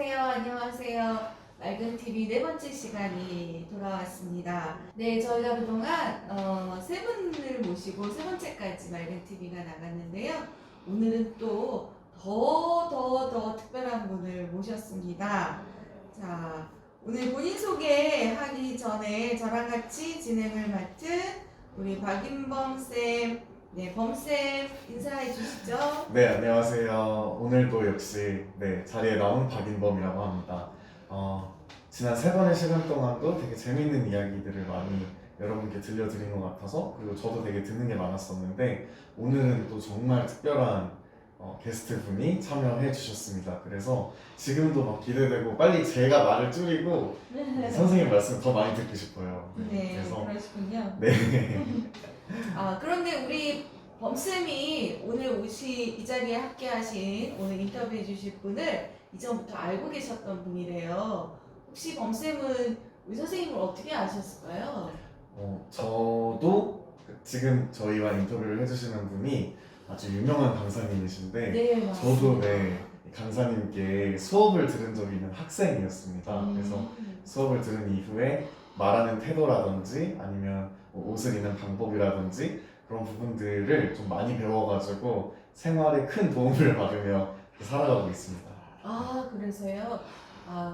안녕하세요. 맑은 TV 네 번째 시간이 돌아왔습니다. 네, 저희가 그동안 세 분을 모시고 세 번째까지 맑은 TV가 나갔는데요. 오늘은 또 더 특별한 분을 모셨습니다. 자, 오늘 본인 소개하기 전에 저랑 같이 진행을 맡은 우리 박인범 쌤, 네, 범쌤 인사해 주시죠. 네, 안녕하세요. 오늘도 역시 자리에 나온 박인범이라고 합니다. 지난 세 번의 시간 동안도 되게 재밌는 이야기들을 많이 여러분께 들려드린 것 같아서, 그리고 저도 되게 듣는 게 많았었는데 오늘은 또 정말 특별한 게스트 분이 참여해 주셨습니다. 그래서 지금도 막 기대되고 빨리 제가 말을 줄이고 선생님 말씀 더 많이 듣고 싶어요. 네, 그래서 그러시군요. 네. 그런데 우리 범쌤이 오늘 이 자리에 함께하신 오늘 인터뷰해 주실 분을 이전부터 알고 계셨던 분이래요. 혹시 범쌤은 우리 선생님을 어떻게 아셨을까요? 저도 지금 저희와 인터뷰를 해주시는 분이 아주 유명한 강사님이신데, 네, 맞습니다. 저도 강사님께 수업을 들은 적이 있는 학생이었습니다. 그래서 수업을 들은 이후에 말하는 태도라든지 아니면 뭐 옷을 입는 방법이라든지 그런 부분들을 좀 많이 배워가지고 생활에 큰 도움을 받으며 살아가고 있습니다. 그래서요?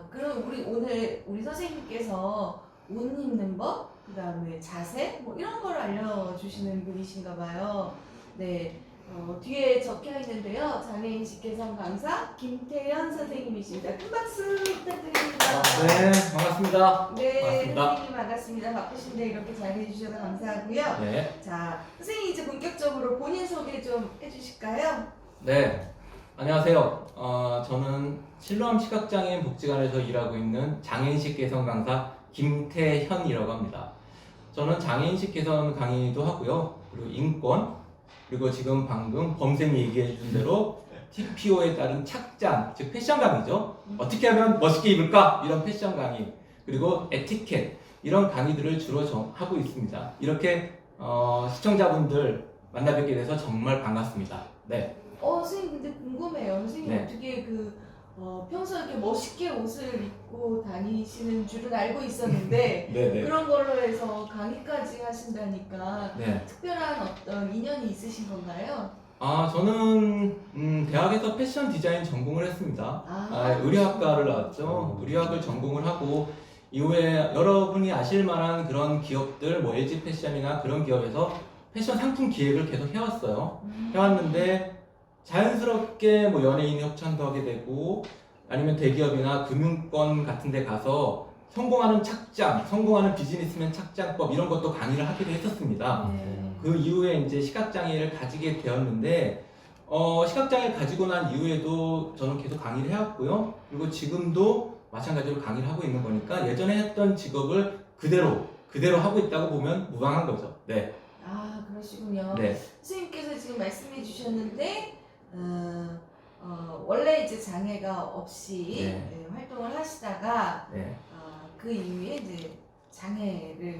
그럼 오늘 우리 선생님께서 옷 입는 법, 그 다음에 자세, 뭐 이런 걸 알려주시는 분이신가 봐요. 네. 뒤에 적혀 있는데요. 장애인식 개선 강사 김태현 선생님이십니다. 큰 박수 부탁드립니다. 네, 반갑습니다. 네, 반갑습니다. 선생님 반갑습니다. 바쁘신데 이렇게 잘해 주셔서 감사하고요. 네, 자, 선생님 이제 본격적으로 본인 소개 좀 해주실까요? 네, 안녕하세요. 저는 실로암 시각장애인 복지관에서 일하고 있는 장애인식 개선 강사 김태현이라고 합니다. 저는 장애인식 개선 강의도 하고요. 그리고 인권, 그리고 지금 방금 범쌤이 얘기해 준 대로 TPO에 따른 착장, 즉 패션 강의죠. 어떻게 하면 멋있게 입을까? 이런 패션 강의, 그리고 에티켓, 이런 강의들을 주로 하고 있습니다. 이렇게 시청자분들 만나 뵙게 돼서 정말 반갑습니다. 네. 선생님 근데 궁금해요. 선생님 네. 어떻게 평소에 이렇게 멋있게 옷을 입고 다니시는 줄은 알고 있었는데 네네. 그런 걸로 해서 강의까지 하신다니까 네. 특별한 어떤 인연이 있으신 건가요? 저는 대학에서 패션 디자인 전공을 했습니다. 의류학과를 나왔죠. 의류학을 전공을 하고 이후에 여러분이 아실 만한 그런 기업들, 뭐 LG 패션이나 그런 기업에서 패션 상품 기획을 계속 해왔어요. 해왔는데 자연스럽게 뭐 연예인 협찬도 하게 되고 아니면 대기업이나 금융권 같은 데 가서 성공하는 착장, 성공하는 비즈니스맨 착장법 이런 것도 강의를 하기도 했었습니다. 그 이후에 이제 시각장애를 가지게 되었는데 시각장애를 가지고 난 이후에도 저는 계속 강의를 해왔고요. 그리고 지금도 마찬가지로 강의를 하고 있는 거니까 예전에 했던 직업을 그대로 하고 있다고 보면 무방한 거죠. 네. 그러시군요. 네. 선생님께서 지금 말씀해 주셨는데 원래 이제 장애가 없이 활동을 하시다가 네. 그 이후에 이제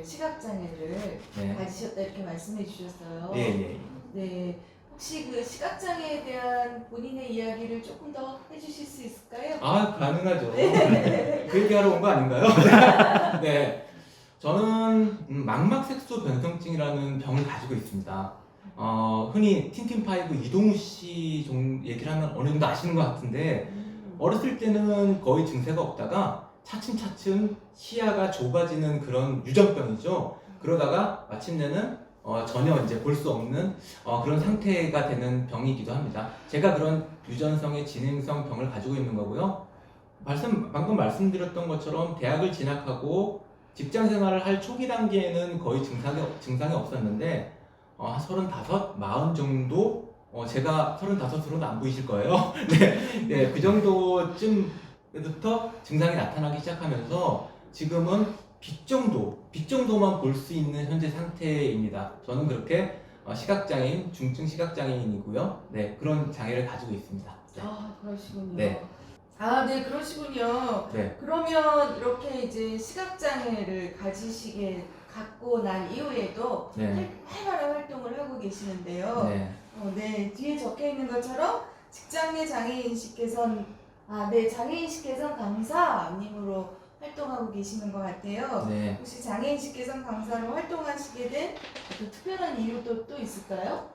시각장애를 가지셨다 이렇게 말씀해 주셨어요. 예. 네. 혹시 그 시각장애에 대한 본인의 이야기를 조금 더 해주실 수 있을까요? 가능하죠. 그 얘기하러 온 거 아닌가요? 네. 저는 망막색소 변성증이라는 병을 가지고 있습니다. 흔히 틴틴파이브 이동우 씨 얘기를 하면 어느 정도 아시는 것 같은데 어렸을 때는 거의 증세가 없다가 차츰 시야가 좁아지는 그런 유전병이죠. 그러다가 마침내는 전혀 이제 볼 수 없는 그런 상태가 되는 병이기도 합니다. 제가 그런 유전성의 진행성 병을 가지고 있는 거고요. 방금 말씀드렸던 것처럼 대학을 진학하고 직장 생활을 할 초기 단계에는 거의 증상이 없었는데 35, 40 정도 제가 35으로는 안 보이실 거예요. 네, 그 정도쯤부터 증상이 나타나기 시작하면서 지금은 빛 정도만 볼 수 있는 현재 상태입니다. 저는 그렇게 시각장애인, 중증 시각장애인이고요. 네, 그런 장애를 가지고 있습니다. 네. 그러시군요. 네. 네, 그러시군요. 네. 그러면 이렇게 이제 시각장애를 갖고 난 이후에도 활발한 활동을 하고 계시는데요. 네. 뒤에 적혀 있는 것처럼 직장 내 장애인식 개선 네, 장애인식 개선 강사님으로 활동하고 계시는 것 같아요. 네. 혹시 장애인식 개선 강사로 활동하시게 된 어떤 특별한 이유도 또 있을까요?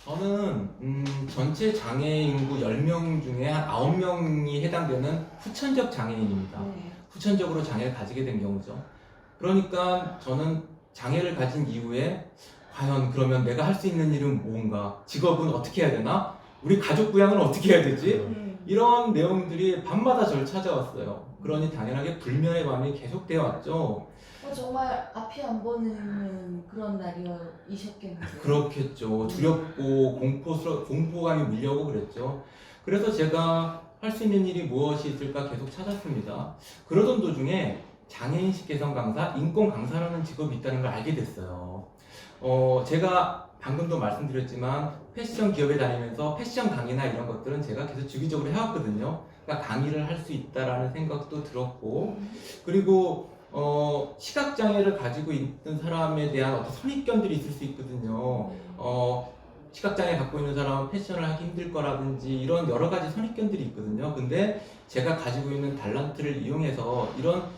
저는 전체 장애 인구 10명 중에 한 9명이 해당되는 후천적 장애인입니다. 네. 후천적으로 장애를 가지게 된 경우죠. 그러니까 저는 장애를 가진 이후에 과연 그러면 내가 할 수 있는 일은 뭔가, 직업은 어떻게 해야 되나, 우리 가족 부양은 어떻게 해야 되지? 이런 내용들이 밤마다 저를 찾아왔어요. 그러니 당연하게 불면의 밤이 계속되어 왔죠. 정말 앞이 안 보이는 그런 날이셨겠는데요. 그렇겠죠. 두렵고 공포감이 밀려오고 그랬죠. 그래서 제가 할 수 있는 일이 무엇이 있을까 계속 찾았습니다. 그러던 도중에 장애인식 개선 강사, 인권 강사라는 직업이 있다는 걸 알게 됐어요. 제가 방금도 말씀드렸지만 패션 기업에 다니면서 패션 강의나 이런 것들은 제가 계속 주기적으로 해왔거든요. 그러니까 강의를 할 수 있다라는 생각도 들었고, 그리고 시각장애를 가지고 있는 사람에 대한 어떤 선입견들이 있을 수 있거든요. 시각장애 갖고 있는 사람은 패션을 하기 힘들 거라든지 이런 여러 가지 선입견들이 있거든요. 근데 제가 가지고 있는 달란트를 이용해서 이런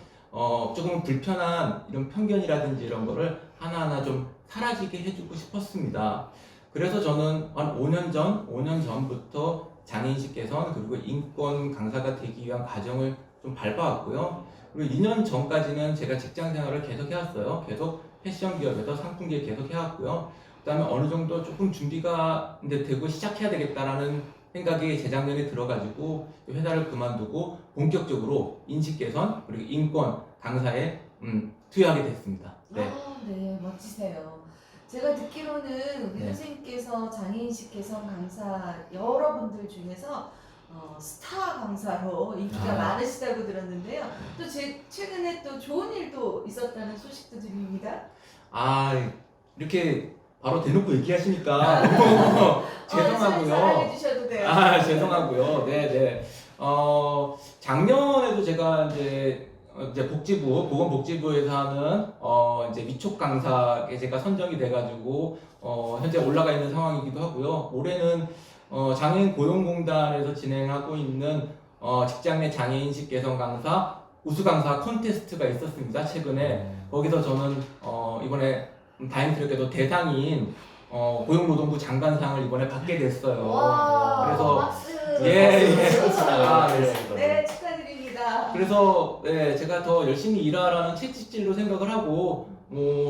조금 불편한 이런 편견이라든지 이런 거를 하나하나 좀 사라지게 해주고 싶었습니다. 그래서 저는 한 5년 전부터 장애인식 개선 그리고 인권 강사가 되기 위한 과정을 좀 밟아왔고요. 그리고 2년 전까지는 제가 직장 생활을 계속 해왔어요. 계속 패션 기업에서 상품기에 계속 해왔고요. 그 다음에 어느 정도 조금 준비가 이제 되고 시작해야 되겠다라는 생각이 재작년에 들어가지고 회사를 그만두고 본격적으로 인식 개선 그리고 인권 강사에 투여하게 됐습니다. 네. 네, 멋지세요. 제가 듣기로는 우리 네. 선생님께서 장애인식 개선 강사 여러분들 중에서 스타 강사로 인기가 많으시다고 들었는데요. 또 최근에 또 좋은 일도 있었다는 소식도 들립니다. 이렇게 바로 대놓고 얘기하시니까 너무 죄송하고요. 자랑해 주셔도 돼요. 죄송하고요. 네네. 작년에도 제가 이제 보건복지부에서 하는 이제 위촉 강사에 제가 선정이 돼가지고 현재 올라가 있는 상황이기도 하고요. 올해는 장애인 고용공단에서 진행하고 있는 직장 내 장애인식 개선 강사 우수 강사 콘테스트가 있었습니다. 최근에 거기서 저는 이번에 다행스럽게도 대상인 고용노동부 장관상을 이번에 받게 됐어요. 와, 그래서 박수. 네. 네, 축하드립니다. 그래서 제가 더 열심히 일하라는 채찍질로 생각을 하고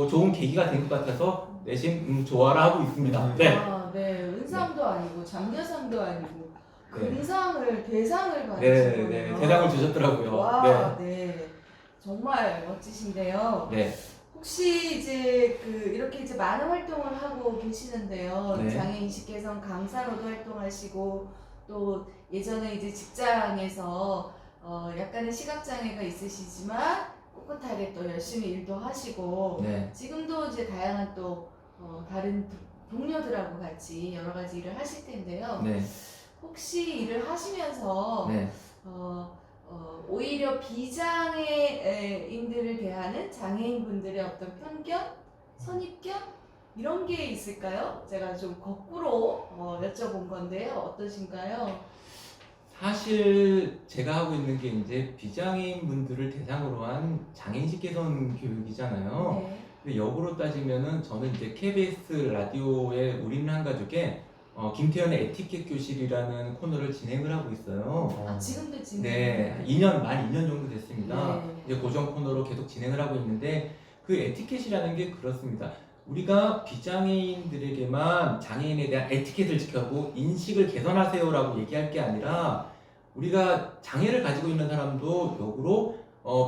좋은 계기가 된 것 같아서 내심 좋아라 하고 있습니다. 네. 네, 은상도 아니고 장려상도 아니고 네. 대상을 받으신 네, 거예요. 대상을 주셨더라고요. 와, 네. 정말 멋지신데요. 네. 혹시 이제 이렇게 이제 많은 활동을 하고 계시는데요. 네. 장애인식 개선 강사로도 활동하시고 또 예전에 이제 직장에서 약간의 시각장애가 있으시지만 꿋꿋하게 또 열심히 일도 하시고 네. 지금도 이제 다양한 또 다른 동료들하고 같이 여러 가지 일을 하실 텐데요. 네. 혹시 일을 하시면서 네. 오히려 비장애인들을 대하는 장애인분들의 어떤 편견, 선입견 이런 게 있을까요? 제가 좀 거꾸로 여쭤본 건데요. 어떠신가요? 사실 제가 하고 있는 게 이제 비장애인 분들을 대상으로 한 장애인식 개선 교육이잖아요. 네. 근데 역으로 따지면은 저는 이제 KBS 라디오의 우리는 한 가족에 김태현의 에티켓 교실이라는 코너를 진행을 하고 있어요. 지금도 진행. 네, 만 2년 정도 됐습니다. 네. 이제 고정 코너로 계속 진행을 하고 있는데 그 에티켓이라는 게 그렇습니다. 우리가 비장애인들에게만 장애인에 대한 에티켓을 지켜고 인식을 개선하세요라고 얘기할 게 아니라 우리가 장애를 가지고 있는 사람도 역으로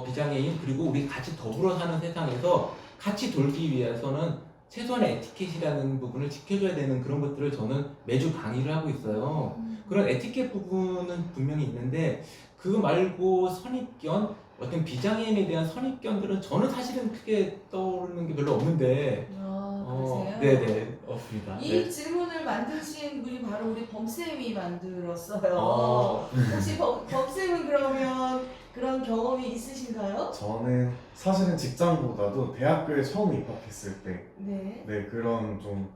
비장애인 그리고 우리 같이 더불어 사는 세상에서 같이 돌기 위해서는 최소한의 에티켓이라는 부분을 지켜줘야 되는 그런 것들을 저는 매주 강의를 하고 있어요. 그런 에티켓 부분은 분명히 있는데 그거 말고 선입견, 어떤 비장애인에 대한 선입견들은 저는 사실은 크게 떠오르는 게 별로 없는데 그러세요? 네네 없습니다. 이 질문을 만드신 분이 바로 우리 범쌤이 만들었어요. 혹시 범쌤은 그러면 그런 경험이 있으신가요? 저는 사실은 직장보다도 대학교에 처음 입학했을 때, 네. 네, 그런 좀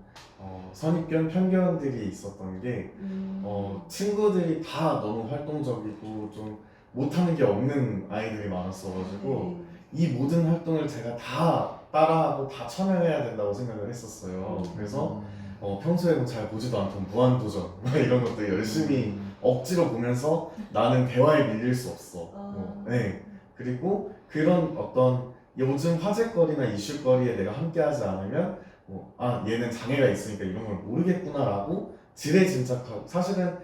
선입견, 편견들이 있었던 게, 친구들이 다 너무 활동적이고 좀 못하는 게 없는 아이들이 많았어가지고, 이 모든 활동을 제가 다 따라하고 다 참여해야 된다고 생각을 했었어요. 그래서 평소에는 잘 보지도 않던 무한도전 이런 것들 열심히 억지로 보면서 나는 대화에 밀릴 수 없어. 네. 그리고 그런 어떤 요즘 화제거리나 이슈거리에 내가 함께하지 않으면 얘는 장애가 있으니까 이런 걸 모르겠구나라고 지레짐작하고 사실은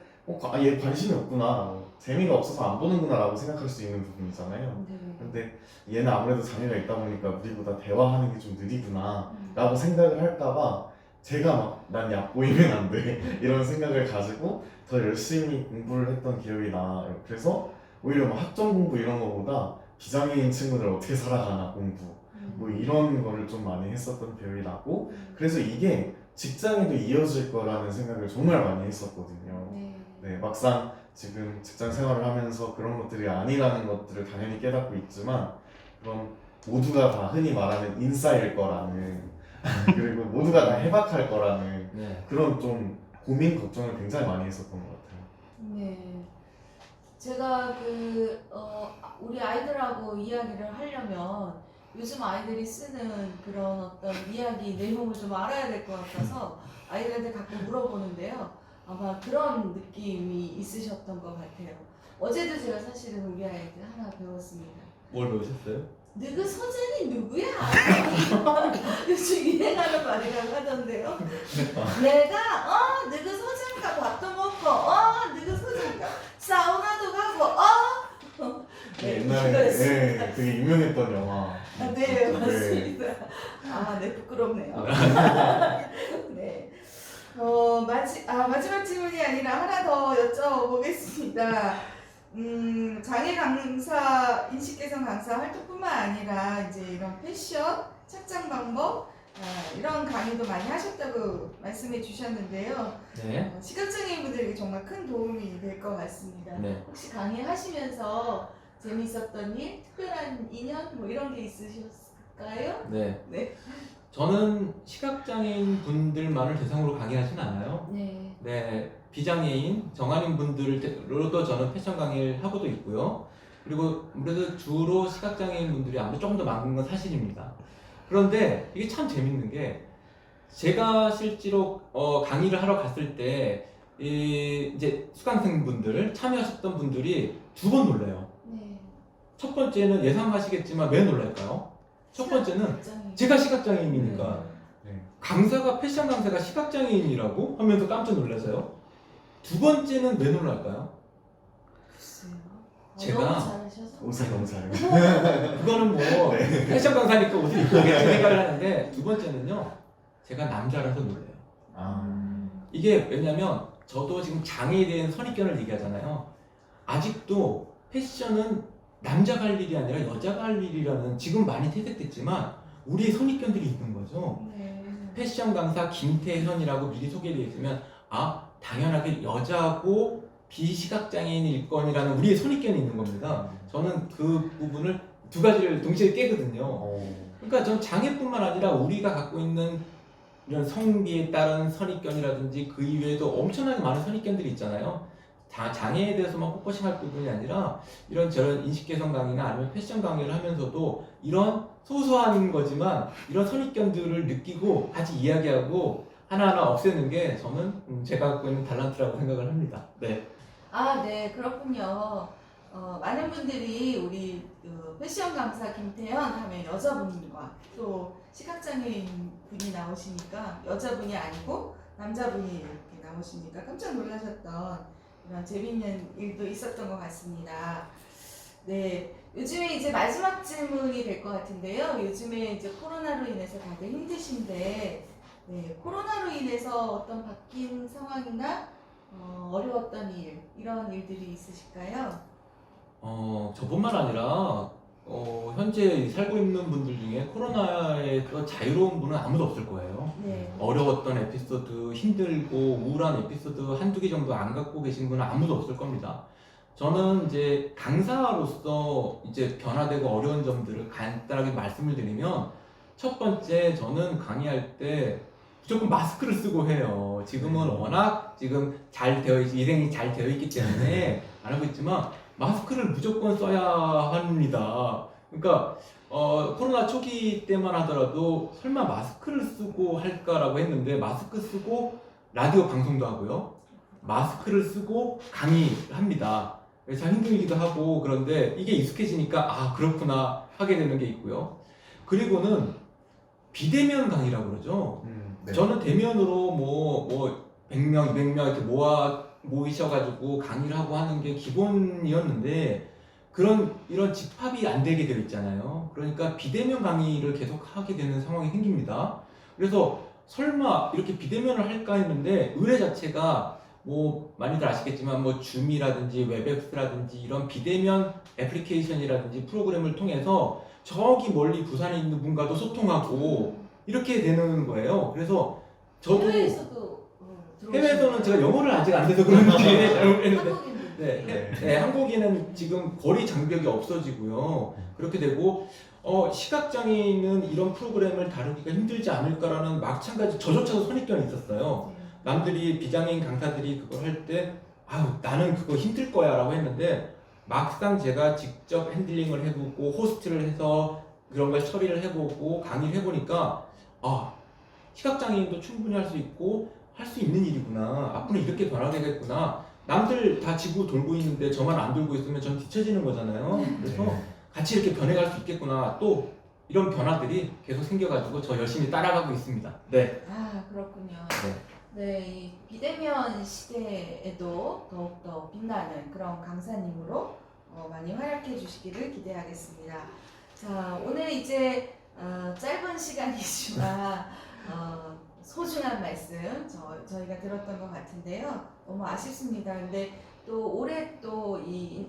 얘 관심이 없구나, 재미가 없어서 안 보는구나라고 생각할 수 있는 부분이잖아요. 네. 근데 얘는 아무래도 장애가 있다 보니까 우리보다 대화하는 게 좀 느리구나 라고 생각을 할까봐 제가 막 난 얕보이면 안 돼 이런 생각을 가지고 더 열심히 공부를 했던 기억이 나요. 그래서 오히려 뭐 학점 공부 이런 거보다 비장애인 친구들 어떻게 살아가나 공부 뭐 이런 거를 좀 많이 했었던 기억이 나고, 그래서 이게 직장에도 이어질 거라는 생각을 정말 많이 했었거든요. 네. 네, 막상 지금 직장 생활을 하면서 그런 것들이 아니라는 것들을 당연히 깨닫고 있지만, 그럼 모두가 다 흔히 말하는 인싸일 거라는 그리고 모두가 다 해박할 거라는 네. 그런 좀 고민, 걱정을 굉장히 많이 했었던 것 같아요. 네. 제가 우리 아이들하고 이야기를 하려면 요즘 아이들이 쓰는 그런 어떤 이야기 내용을 좀 알아야 될 것 같아서 아이들한테 가끔 물어보는데요. 아마 그런 느낌이 있으셨던 것 같아요. 어제도 제가 사실은 우리 아이들 하나 배웠습니다. 뭘 배우셨어요? 너그 소장이 누구야? 요즘 유행하는 말이라고 하던데요. 내가 너그 소장과 밥도 먹고 너그 소장과 사우나도 가고 네, 옛날에 이거였습니다. 네, 되게 유명했던 영화. 네, 맞습니다. 네, 부끄럽네요. 네. 마지막 질문이 아니라 하나 더 여쭤보겠습니다. 장애 강사, 인식 개선 강사 활동뿐만 아니라 이제 이런 패션, 착장 방법 이런 강의도 많이 하셨다고 말씀해 주셨는데요. 네. 시각장애인분들에게 정말 큰 도움이 될 것 같습니다. 네. 혹시 강의하시면서 재밌었던 일, 특별한 인연 뭐 이런 게 있으셨을까요? 네. 네. 저는 시각장애인 분들만을 대상으로 강의하진 않아요. 네. 네, 비장애인, 정한인 분들로도 저는 패션 강의를 하고도 있고요. 그리고 아무래도 주로 시각장애인 분들이 아무래도 조금 더 많은 건 사실입니다. 그런데 이게 참 재밌는 게 제가 실제로 강의를 하러 갔을 때 이제 수강생 분들 참여하셨던 분들이 두 번 놀래요. 네. 첫 번째는 예상하시겠지만 왜 놀랄까요? 첫 번째는 제가 시각장애인이니까 네. 강사가 패션 강사가 시각장애인이라고 하면서 깜짝 놀라서요. 두 번째는 왜 놀랄까요? 글쎄요. 제가 너무 잘하셔서. 옷을 너무 잘해요. 그거는 뭐 패션 강사니까 옷을 입고 오겠지 생각을 하는데, 두 번째는요, 제가 남자라서 놀래요. 이게 왜냐면 저도 지금 장애에 대한 선입견을 얘기하잖아요. 아직도 패션은 남자가 할 일이 아니라 여자가 할 일이라는, 지금 많이 퇴색됐지만 우리의 선입견들이 있는 거죠. 네. 패션 강사 김태현이라고 미리 소개되어 있으면 당연하게 여자고 비시각장애인일 거니라는 우리의 선입견이 있는 겁니다. 저는 그 부분을 두 가지를 동시에 깨거든요. 그러니까 전 장애뿐만 아니라 우리가 갖고 있는 이런 성비에 따른 선입견이라든지 그 이외에도 엄청나게 많은 선입견들이 있잖아요. 장애에 대해서만 포커싱할 부분이 아니라 이런 저런 인식 개선 강의나 아니면 패션 강의를 하면서도 이런 소소한 거지만 이런 선입견들을 느끼고 같이 이야기하고 하나하나 없애는 게 저는 제가 갖고 있는 달란트라고 생각을 합니다. 네. 네, 그렇군요. 많은 분들이 우리 패션 강사 김태현 하면 여자분과 또 시각장애인 분이 나오시니까 여자분이 아니고 남자분이 이렇게 나오시니까 깜짝 놀라셨던 그런 재밌는 일도 있었던 것 같습니다. 네, 요즘에 이제 마지막 질문이 될 것 같은데요. 요즘에 이제 코로나로 인해서 다들 힘드신데, 네, 코로나로 인해서 어떤 바뀐 상황이나 어려웠던 일, 이런 일들이 있으실까요? 저뿐만 아니라 현재 살고 있는 분들 중에 코로나에서 자유로운 분은 아무도 없을 거예요. 네. 어려웠던 에피소드, 힘들고 우울한 에피소드 한두 개 정도 안 갖고 계신 분은 아무도 없을 겁니다. 저는 이제 강사로서 이제 변화되고 어려운 점들을 간단하게 말씀을 드리면 첫 번째 저는 강의할 때 무조건 마스크를 쓰고 해요. 지금은 워낙 지금 위생이 잘 되어 있기 때문에 안 하고 있지만 마스크를 무조건 써야 합니다. 그러니까 코로나 초기 때만 하더라도 설마 마스크를 쓰고 할까라고 했는데 마스크 쓰고 라디오 방송도 하고요. 마스크를 쓰고 강의를 합니다. 참 힘들기도 하고 그런데 이게 익숙해지니까 아 그렇구나 하게 되는 게 있고요. 그리고는 비대면 강의라고 그러죠. 네. 저는 대면으로 뭐 100명, 200명 이렇게 모이셔가지고 강의를 하고 하는 게 기본이었는데 이런 집합이 안 되게 되어 있잖아요. 그러니까 비대면 강의를 계속 하게 되는 상황이 생깁니다. 그래서 설마 이렇게 비대면을 할까 했는데 의뢰 자체가 뭐 많이들 아시겠지만 뭐 줌이라든지 웹엑스라든지 이런 비대면 애플리케이션이라든지 프로그램을 통해서 저기 멀리 부산에 있는 분과도 소통하고 이렇게 되는 거예요. 그래서 저도 해외에서는 제가 영어를 아직 안 돼서 그런지 네, 한국에는 지금 거리 장벽이 없어지고요. 그렇게 되고 시각장애인은 이런 프로그램을 다루기가 힘들지 않을까라는 마찬가지 저조차도 선입견이 있었어요. 남들이 비장애인 강사들이 그걸 할 때 아유 나는 그거 힘들 거야 라고 했는데 막상 제가 직접 핸들링을 해보고 호스트를 해서 그런 걸 처리를 해보고 강의를 해보니까 아 시각장애인도 충분히 할 수 있고 할 수 있는 일이구나. 앞으로 이렇게 변화되겠구나. 남들 다 지구 돌고 있는데 저만 안 돌고 있으면 전 뒤처지는 거잖아요. 그래서 같이 이렇게 변해갈 수 있겠구나. 또 이런 변화들이 계속 생겨가지고 저 열심히 따라가고 있습니다. 네. 아 그렇군요. 네. 네, 이 비대면 시대에도 더욱더 빛나는 그런 강사님으로 많이 활약해 주시기를 기대하겠습니다. 자, 오늘 이제 짧은 시간이지만 소중한 말씀 저희가 들었던 것 같은데요. 너무 아쉽습니다. 근데 또 올해 또 이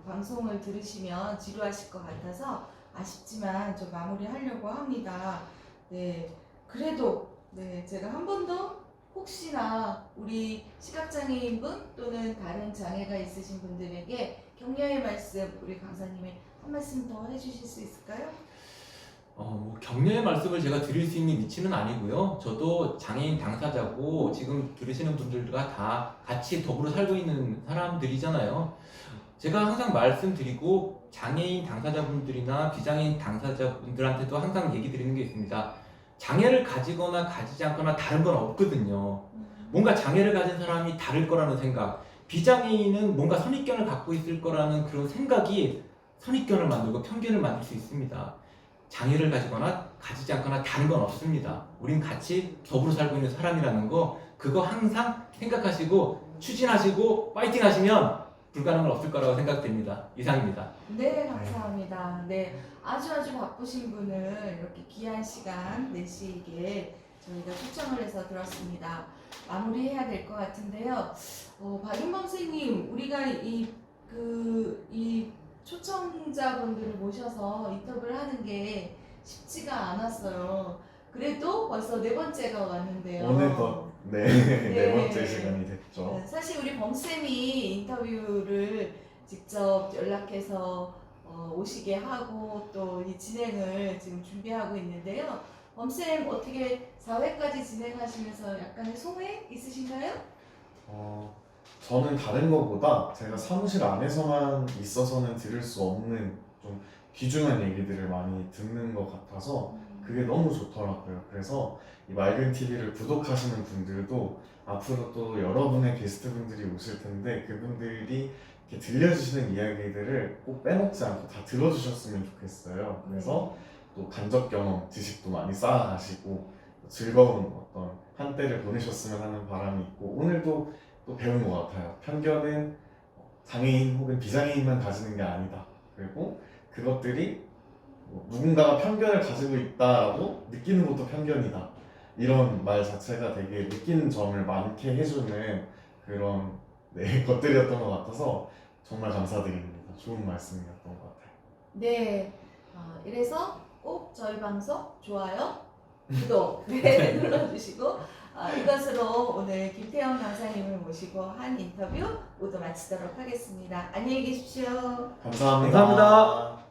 방송을 들으시면 지루하실 것 같아서 아쉽지만 좀 마무리하려고 합니다. 네, 그래도 네, 제가 한 번 더 혹시나 우리 시각장애인분 또는 다른 장애가 있으신 분들에게 격려의 말씀 우리 강사님이 한 말씀 더 해주실 수 있을까요? 뭐 격려의 말씀을 제가 드릴 수 있는 위치는 아니고요. 저도 장애인 당사자고 지금 들으시는 분들과 다 같이 더불어 살고 있는 사람들이잖아요. 제가 항상 말씀드리고 장애인 당사자분들이나 비장애인 당사자분들한테도 항상 얘기 드리는 게 있습니다. 장애를 가지거나 가지지 않거나 다른 건 없거든요. 뭔가 장애를 가진 사람이 다를 거라는 생각, 비장애인은 뭔가 선입견을 갖고 있을 거라는 그런 생각이 선입견을 만들고 편견을 만들 수 있습니다. 장애를 가지거나 가지지 않거나 다른 건 없습니다. 우린 같이 더불어 살고 있는 사람이라는 거 그거 항상 생각하시고 추진하시고 파이팅 하시면 불가능은 없을 거라고 생각됩니다. 이상입니다. 네, 감사합니다. 네, 아주 바쁘신 분을 이렇게 귀한 시간 내시기에 저희가 초청을 해서 들었습니다. 마무리해야 될 것 같은데요. 박인범 선생님, 우리가 이 초청자분들을 모셔서 인터뷰를 하는 게 쉽지가 않았어요. 그래도 벌써 4번째가 왔는데요. 오늘도 네 번째 시간이 됐죠. 사실 우리 범쌤이 인터뷰를 직접 연락해서 오시게 하고 또 이 진행을 지금 준비하고 있는데요. 범쌤 어떻게 4회까지 진행하시면서 약간의 소회 있으신가요? 저는 다른 것보다 제가 사무실 안에서만 있어서는 들을 수 없는 좀 귀중한 얘기들을 많이 듣는 것 같아서 그게 너무 좋더라고요. 그래서 이 맑은 TV를 구독하시는 분들도 앞으로 또 여러분의 게스트분들이 오실 텐데 그분들이 이렇게 들려주시는 이야기들을 꼭 빼먹지 않고 다 들어주셨으면 좋겠어요. 그래서 또 간접 경험, 지식도 많이 쌓아가시고 즐거운 어떤 한때를 보내셨으면 하는 바람이 있고 오늘도 또 배운 것 같아요. 편견은 장애인 혹은 비장애인만 가지는 게 아니다. 그리고 그것들이 누군가가 편견을 가지고 있다라고 느끼는 것도 편견이다. 이런 말 자체가 되게 느끼는 점을 많게 해주는 그런 것들이었던 것 같아서 정말 감사드립니다. 좋은 말씀이었던 것 같아요. 네, 이래서 꼭 저희 방송 좋아요, 구독 눌러주시고 이것으로 오늘 김태형 강사님을 모시고 한 인터뷰 모두 마치도록 하겠습니다. 안녕히 계십시오. 감사합니다. 감사합니다.